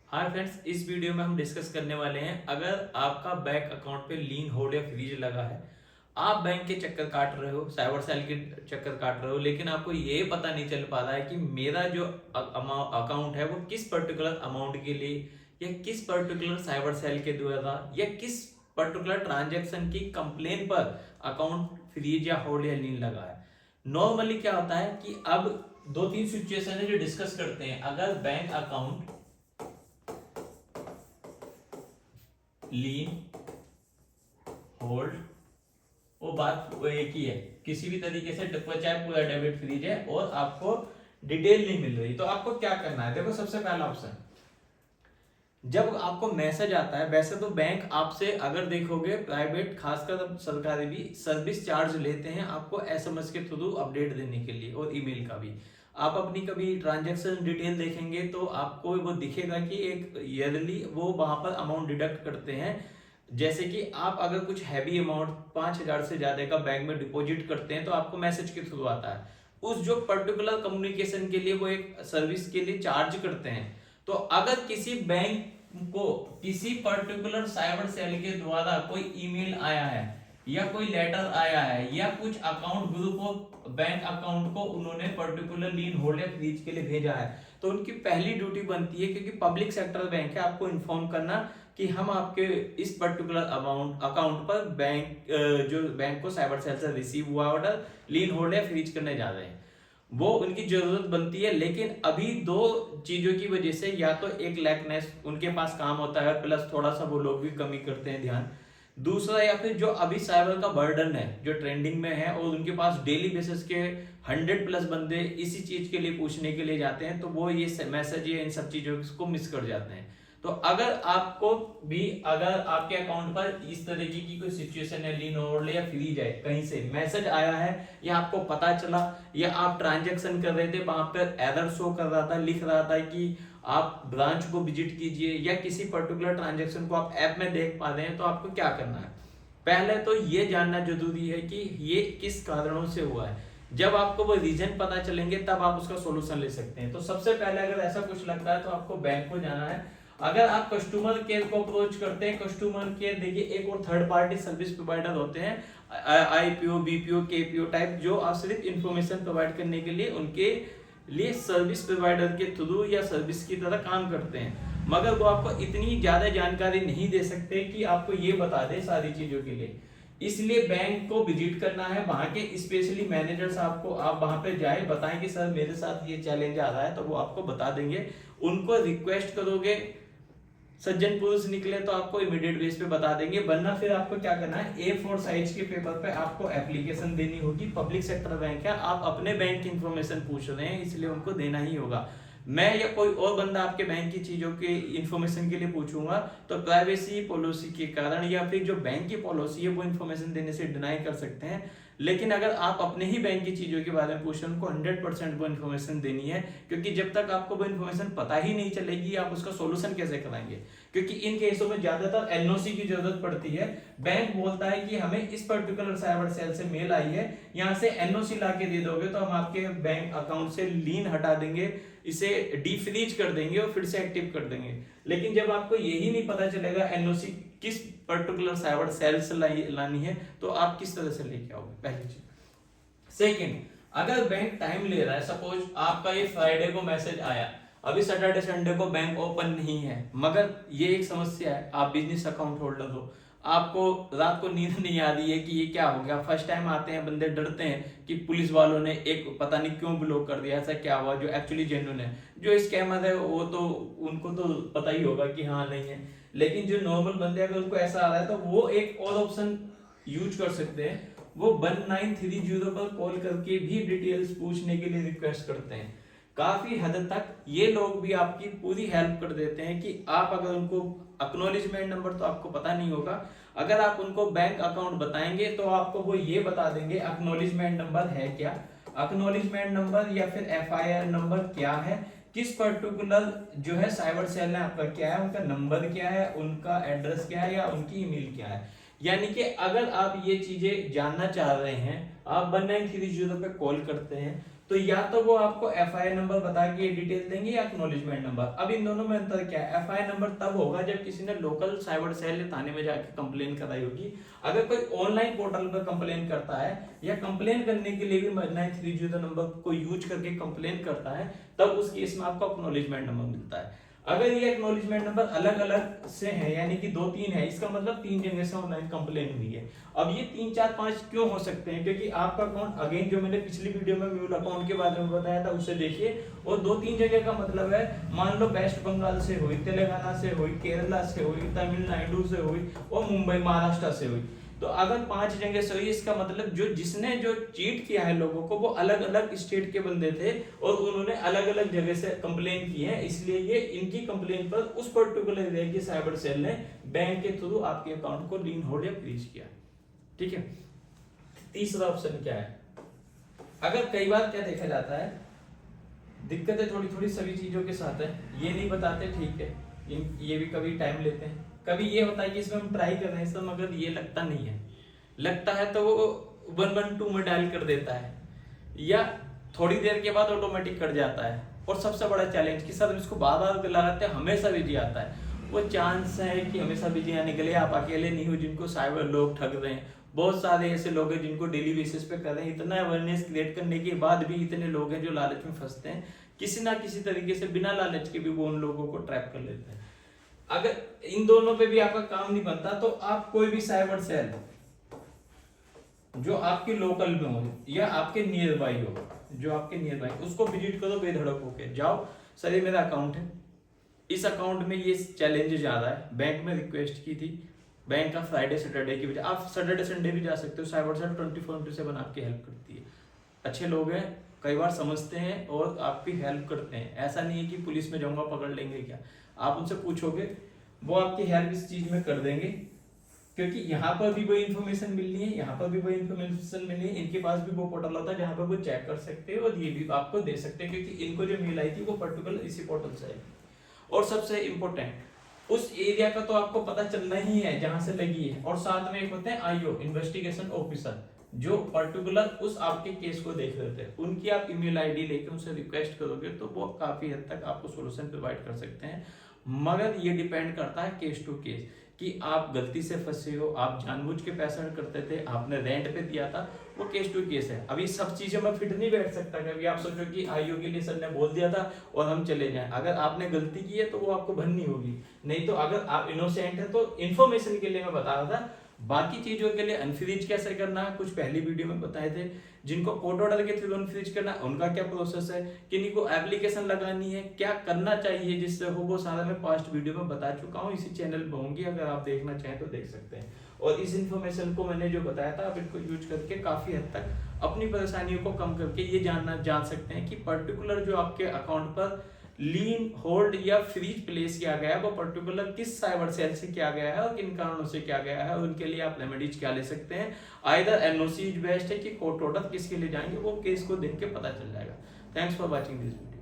Hi friends, इस video में हम डिस्कस करने वाले हैं अगर आपका बैंक अकाउंट पे लीन होल्ड या फ्रीज लगा है। आप बैंक के चक्कर काट रहे हो, साइबर सेल के चक्कर काट रहे हो, लेकिन आपको ये पता नहीं चल पा रहा है कि मेरा जो अकाउंट है वो किस पर्टिकुलर अमाउंट के लिए या किस पर्टिकुलर साइबर सेल के द्वारा या किस पर्टिकुलर ट्रांजेक्शन की कंप्लेन पर अकाउंट फ्रीज या होल्ड या लीन लगा है। नॉर्मली क्या होता है कि अब दो तीन सिचुएशन है जो डिस्कस करते हैं। अगर बैंक अकाउंट लीन होल्ड, वो बात वो एक ही है, किसी भी तरीके से चाहे पूरा डेबिट फ्रीज है और आपको डिटेल नहीं मिल रही, तो आपको क्या करना है। देखो, सबसे पहला ऑप्शन, जब आपको मैसेज आता है, वैसे तो बैंक आपसे अगर देखोगे प्राइवेट खासकर सरकारी भी सर्विस चार्ज लेते हैं आपको एसएमएस के थ्रू अपडेट देने के लिए और ईमेल का भी। आप अपनी कभी ट्रांजैक्शन डिटेल देखेंगे तो आपको वो दिखेगा कि एक ईयरली वो वहां पर अमाउंट डिडक्ट करते हैं। जैसे कि आप अगर कुछ हैवी अमाउंट 5,000 से ज्यादा का बैंक में डिपॉजिट करते हैं तो आपको मैसेज के थ्रू आता है। उस जो पर्टिकुलर कम्युनिकेशन के लिए वो एक सर्विस के लिए चार्ज करते हैं। तो अगर किसी बैंक को किसी पर्टिकुलर साइबर सेल के द्वारा कोई ईमेल आया है या कोई लेटर आया है या कुछ account group of bank account को उन्होंने पर्टिकुलर लीन होल्ड या फ्रीज के लिए भेजा है, तो उनकी पहली ड्यूटी बनती है, क्योंकि पब्लिक सेक्टर बैंक है, आपको इन्फॉर्म करना कि हम आपके इस पर्टिकुलर अमाउंट अकाउंट पर जो बैंक को साइबर सेल से रिसीव हुआ ऑर्डर लीन होल्ड या फ्रीज करने जा रहे हैं, वो उनकी जरूरत बनती है। लेकिन अभी दो चीजों की वजह से, या तो एक लैकनेस, उनके पास काम होता है, प्लस थोड़ा सा वो लोग भी कमी करते हैं ध्यान। दूसरा, या फिर जो अभी साइबर का बर्डन है जो ट्रेंडिंग में है और उनके पास डेली बेसिस के 100+ बंदे इसी चीज के लिए पूछने के लिए जाते हैं, तो वो ये मैसेज या इन सब चीजों को मिस कर जाते हैं। तो अगर आपको भी, अगर आपके अकाउंट पर इस तरीके की कोई सिचुएशन है, लीन होल्ड या फ्रीज है, कहीं से मैसेज आया है या आपको पता चला या आप ट्रांजैक्शन कर रहे थे, वहां पर एरर शो कर रहा था, लिख रहा था कि आप ब्रांच को विजिट कीजिए, या किसी पर्टिकुलर ट्रांजैक्शन को आप ऐप में देख पा रहे हैं, तो आपको क्या करना है। पहले तो ये जानना जरूरी है कि ये किस कारणों से हुआ है। जब आपको वो रीजन पता चलेंगे तब आप उसका सोल्यूशन ले सकते हैं। तो सबसे पहले अगर ऐसा कुछ लगता है तो आपको बैंक को जाना है। अगर आप कस्टमर केयर को अप्रोच करते हैं, कस्टमर केयर देखिए एक और थर्ड पार्टी सर्विस प्रोवाइडर होते हैं, आईपीओ, बीपीओ, केपीओ टाइप, जो आप सिर्फ इंफॉर्मेशन प्रोवाइड करने के लिए उनके लिए सर्विस प्रोवाइडर के थ्रू या सर्विस की तरह काम करते हैं, मगर वो आपको इतनी ज्यादा जानकारी नहीं दे सकते कि आपको ये बता दे सारी चीजों के लिए। इसलिए बैंक को विजिट करना है, वहां के स्पेशली मैनेजर्स आपको, आप वहां पे जाए, बताएं कि सर मेरे साथ ये चैलेंज आ रहा है, तो वो आपको बता देंगे। उनको रिक्वेस्ट करोगे, सज्जन पुरुष निकले तो आपको इमीडिएट बेस पे बता देंगे, वरना फिर आपको क्या करना है, A4 साइज के पेपर पे आपको एप्लीकेशन देनी होगी। पब्लिक सेक्टर बैंक है, आप अपने बैंक की इंफॉर्मेशन पूछ रहे हैं, इसलिए उनको देना ही होगा। मैं या कोई और बंदा आपके बैंक की चीजों के इंफॉर्मेशन के लिए पूछूंगा तो प्राइवेसी पॉलिसी के कारण या फिर जो बैंक की पॉलिसी है वो इंफॉर्मेशन देने से डिनाई कर सकते हैं। लेकिन अगर आप अपने ही बैंक की चीजों के बारे में पूछ रहे हैं, उनको 100% वो इन्फॉर्मेशन देनी है, क्योंकि जब तक आपको वो इन्फॉर्मेशन पता ही नहीं चलेगी आप उसका सोल्यूशन कैसे कराएंगे। क्योंकि इन केसों में ज्यादातर एनओसी की जरूरत पड़ती है। बैंक बोलता है कि हमें इस पर्टिकुलर साइबर सेल से मेल आई है, यहाँ से एनओसी ला के दे दोगे तो हम आपके बैंक अकाउंट से लीन हटा देंगे, इसे डीफ्रीज कर देंगे और फिर से एक्टिव कर देंगे। लेकिन जब आपको यही नहीं पता चलेगा एनओसी किस पर्टिकुलर साइबर सेल से लानी है, तो आप किस तरह से लेके आओगे, पहली चीज। सेकंड, अगर बैंक टाइम ले रहा है, सपोज आपका ये फ्राइडे को मैसेज आया, अभी सैटरडे संडे को बैंक ओपन नहीं है, मगर ये एक समस्या है, आप बिजनेस अकाउंट होल्डर हो, आपको रात को नींद नहीं आ रही है कि ये क्या हो गया। फर्स्ट टाइम आते हैं बंदे, डरते हैं कि पुलिस वालों ने एक पता नहीं क्यों ब्लॉक कर दिया, ऐसा क्या हुआ, जो एक्चुअली जेन्युइन है। जो स्कैमर है वो तो उनको तो पता ही होगा कि हाँ नहीं है, लेकिन जो नॉर्मल बंदे अगर उनको ऐसा आ रहा है तो वो एक और ऑप्शन यूज कर सकते हैं, वो 1930 पर कॉल करके भी डिटेल्स पूछने के लिए रिक्वेस्ट करते हैं। काफी हद तक ये लोग भी आपकी पूरी हेल्प कर देते हैं कि आप अगर उनको एक्नॉलेजमेंट नंबर तो आपको पता नहीं होगा, अगर आप उनको बैंक अकाउंट बताएंगे तो आपको वो ये बता देंगे एक्नॉलेजमेंट नंबर है क्या, एक्नॉलेजमेंट नंबर या फिर एफआईआर नंबर क्या है, किस पर्टिकुलर जो है साइबर सेल ने आपका क्या है, उनका नंबर क्या है, उनका एड्रेस क्या है या उनकी ईमेल क्या है। यानी कि अगर आप ये चीजें जानना चाह रहे हैं, आप 1930 पे कॉल करते हैं, तो या तो वो आपको एफआईआर नंबर बता के ये डिटेल देंगे या एक्नॉलेजमेंट नंबर। अब इन दोनों में अंतर क्या है? एफआईआर नंबर तब होगा जब किसी ने लोकल साइबर सेल या थाने में जाके कंप्लेन कराई होगी। अगर कोई ऑनलाइन पोर्टल पर कंप्लेन करता है या कंप्लेन करने के लिए भी 9330 नंबर को यूज करके कंप्लेन करता है, तब उस केस में आपको एक्नॉलेजमेंट नंबर मिलता है। अगर ये एक्नॉलेजमेंट नंबर अलग अलग से है, यानी कि 2-3 है, इसका मतलब 3 जगह से ऑनलाइन कंप्लेन हुई है। अब ये 3, 4, 5 क्यों हो सकते हैं? क्योंकि आपका अकाउंट, अगेन जो मैंने पिछली वीडियो में म्यूल अकाउंट के बारे में बताया था उसे देखिए, और 2-3 जगह का मतलब है, मान लो वेस्ट बंगाल से हुई, तेलंगाना से हुई, केरला से हुई, तमिलनाडु से हुई और मुंबई महाराष्ट्र से हुई। तो अगर 5 जगह से हुई, इसका मतलब जिसने जो चीट किया है लोगों को, वो अलग अलग स्टेट के बंदे थे और उन्होंने अलग अलग जगह से कंप्लेन की है, इसलिए ये इनकी कंप्लेन पर उस पर्टिकुलर एरिया की साइबर सेल ने बैंक के थ्रू आपके अकाउंट को लीन होल्ड या फ्रीज किया। ठीक है। तीसरा ऑप्शन क्या है? अगर कई बार क्या देखा जाता है, दिक्कतें थोड़ी थोड़ी सभी चीजों के साथ है, ये नहीं बताते, ठीक है, ये भी कभी टाइम लेते हैं। कभी ये होता है कि इसमें हम ट्राई कर रहे हैं सब, मगर ये लगता नहीं है, लगता है तो वो 112 में डायल कर देता है या थोड़ी देर के बाद ऑटोमेटिक कट जाता है। और सबसे बड़ा चैलेंज कि सर इसको बार बार लगाते हैं हमेशा बिजी आता है। वो चांस है कि हमेशा बिजी आने के लिए आप अकेले नहीं हो जिनको साइबर लोग ठग रहे हैं। बहुत सारे ऐसे लोग हैं जिनको डेली बेसिस पे कर रहे हैं। इतना अवेयरनेस क्रिएट करने के बाद भी इतने लोग हैं जो लालच में फंसते हैं, किसी ना किसी तरीके से बिना लालच के भी वो उन लोगों को ट्रैप कर लेते हैं। अगर इन दोनों पे भी आपका काम नहीं बनता तो आप कोई भी साइबर सेल जो आपके लोकल में हो या आपके नियर बाई हो, जो आपके नियर बाई, उसको विजिट करो बेधड़क होके। जाओ, सर ये मेरा अकाउंट है, इस अकाउंट में ये चैलेंज ज्यादा है, बैंक में रिक्वेस्ट की थी, बैंक का फ्राइडे सैटरडे की वजह, आप सैटरडे संडे भी जा सकते हो। साइबर सेल 24/7 आपकी हेल्प करती है। अच्छे लोग हैं, कई बार समझते हैं और आपकी हेल्प करते हैं। ऐसा नहीं है कि पुलिस में जाऊंगा पकड़ लेंगे क्या, आप उनसे पूछोगे वो आपकी हेल्प इस चीज में कर देंगे, क्योंकि यहाँ पर भी वही इन्फॉर्मेशन मिलनी है, यहाँ पर भी वही इन्फॉर्मेशन मिलनी है। इनके पास भी वो पोर्टल होता है जहाँ पर वो चेक कर सकते हैं और ये भी आपको दे सकते हैं, क्योंकि इनको जो मेल आई थी वो पर्टिकुलर इसी पोर्टल से है। और सबसे इम्पोर्टेंट, उस एरिया का तो आपको पता चलना ही है जहां से लगी है। और साथ में एक होते हैं आईओ, इन्वेस्टिगेशन ऑफिसर, जो पर्टिकुलर उस आपके केस को देख रहे थे, उनकी आप ईमेल आईडी लेके उनसे रिक्वेस्ट करोगे तो वो काफी हद तक आपको सोल्यूशन प्रोवाइड कर सकते हैं। मगर ये डिपेंड करता है केस टू केस कि आप गलती से फंसे हो, आप जानबूझ के पैसा करते थे, आपने रेंट पे दिया था, वो केस टू केस है। अभी सब चीजें में फिट नहीं बैठ सकता। कभी आप सोचो कि आईओ के लिए सर ने बोल दिया था और हम चले जाएं, अगर आपने गलती की है तो वो आपको भरनी होगी। नहीं तो अगर आप इनोसेंट है तो इन्फॉर्मेशन के लिए मैं बता रहा था, बाकी चीजों के लिए अनफ्रीज कैसे करना है कुछ पहली वीडियो में बताए थे। जिनको कोर्ट ऑर्डर के थ्रू अनफ्रीज करना है उनका क्या प्रोसेस है, किन्हीं को एप्लीकेशन लगानी है, क्या करना चाहिए जिससे हो, वो सारा मैं पास्ट वीडियो में बता चुका हूँ, इसी चैनल पर होंगी, अगर आप देखना चाहें तो देख सकते हैं। और इस इन्फॉर्मेशन को मैंने जो बताया था आप इनको यूज करके काफी हद तक अपनी परेशानियों को कम करके ये जान सकते हैं कि पर्टिकुलर जो आपके अकाउंट पर लीन होल्ड या फ्रीज प्लेस किया गया है वो पर्टिकुलर किस साइबर सेल से किया गया है और किन कारणों से किया गया है, और उनके लिए आप रेमेडीज क्या ले सकते हैं। आइदर एनओसी बेस्ट है कि कोर्ट ऑर्डर किसके लिए जाएंगे, वो केस को देख के पता चल जाएगा। Thanks for watching this video.